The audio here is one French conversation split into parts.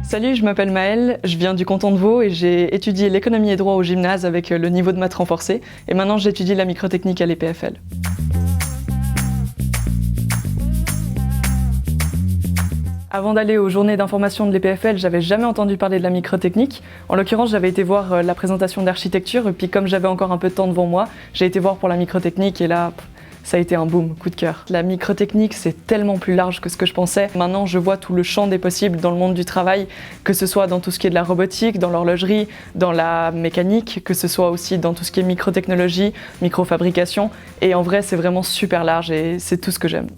Salut, je m'appelle Maëlle, je viens du canton de Vaud et j'ai étudié l'économie et droit au gymnase avec le niveau de maths renforcé. Et maintenant j'étudie la microtechnique à l'EPFL. Avant d'aller aux journées d'information de l'EPFL, j'avais jamais entendu parler de la microtechnique. En l'occurrence, j'avais été voir la présentation d'architecture et puis comme j'avais encore un peu de temps devant moi, j'ai été voir pour la microtechnique et là, ça a été un boom, coup de cœur. La microtechnique, c'est tellement plus large que ce que je pensais. Maintenant, je vois tout le champ des possibles dans le monde du travail, que ce soit dans tout ce qui est de la robotique, dans l'horlogerie, dans la mécanique, que ce soit aussi dans tout ce qui est microtechnologie, microfabrication. Et en vrai, c'est vraiment super large et c'est tout ce que j'aime.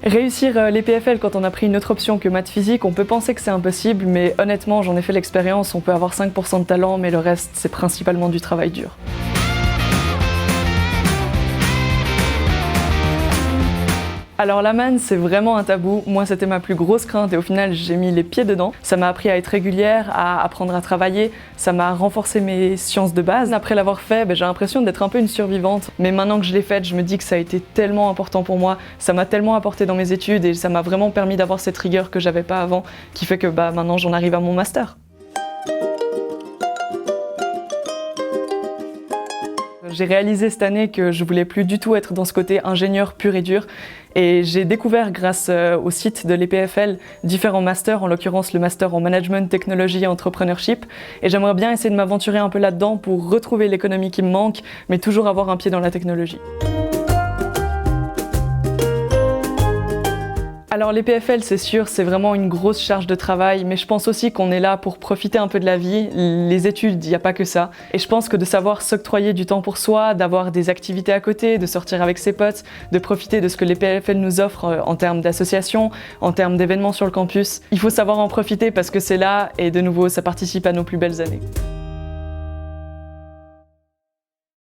Réussir l'EPFL quand on a pris une autre option que maths physique, on peut penser que c'est impossible, mais honnêtement, j'en ai fait l'expérience, on peut avoir 5% de talent, mais le reste, c'est principalement du travail dur. Alors la manne, c'est vraiment un tabou. Moi, c'était ma plus grosse crainte et au final, j'ai mis les pieds dedans. Ça m'a appris à être régulière, à apprendre à travailler. Ça m'a renforcé mes sciences de base. Après l'avoir fait, j'ai l'impression d'être un peu une survivante. Mais maintenant que je l'ai faite, je me dis que ça a été tellement important pour moi. Ça m'a tellement apporté dans mes études et ça m'a vraiment permis d'avoir cette rigueur que j'avais pas avant, qui fait que maintenant j'en arrive à mon master. J'ai réalisé cette année que je voulais plus du tout être dans ce côté ingénieur pur et dur et j'ai découvert grâce au site de l'EPFL différents masters, en l'occurrence le master en management, technologie et entrepreneurship, et j'aimerais bien essayer de m'aventurer un peu là-dedans pour retrouver l'économie qui me manque mais toujours avoir un pied dans la technologie. Alors l'EPFL, c'est sûr, c'est vraiment une grosse charge de travail, mais je pense aussi qu'on est là pour profiter un peu de la vie. Les études, il n'y a pas que ça. Et je pense que de savoir s'octroyer du temps pour soi, d'avoir des activités à côté, de sortir avec ses potes, de profiter de ce que l'EPFL nous offre en termes d'associations, en termes d'événements sur le campus, il faut savoir en profiter parce que c'est là et de nouveau, ça participe à nos plus belles années.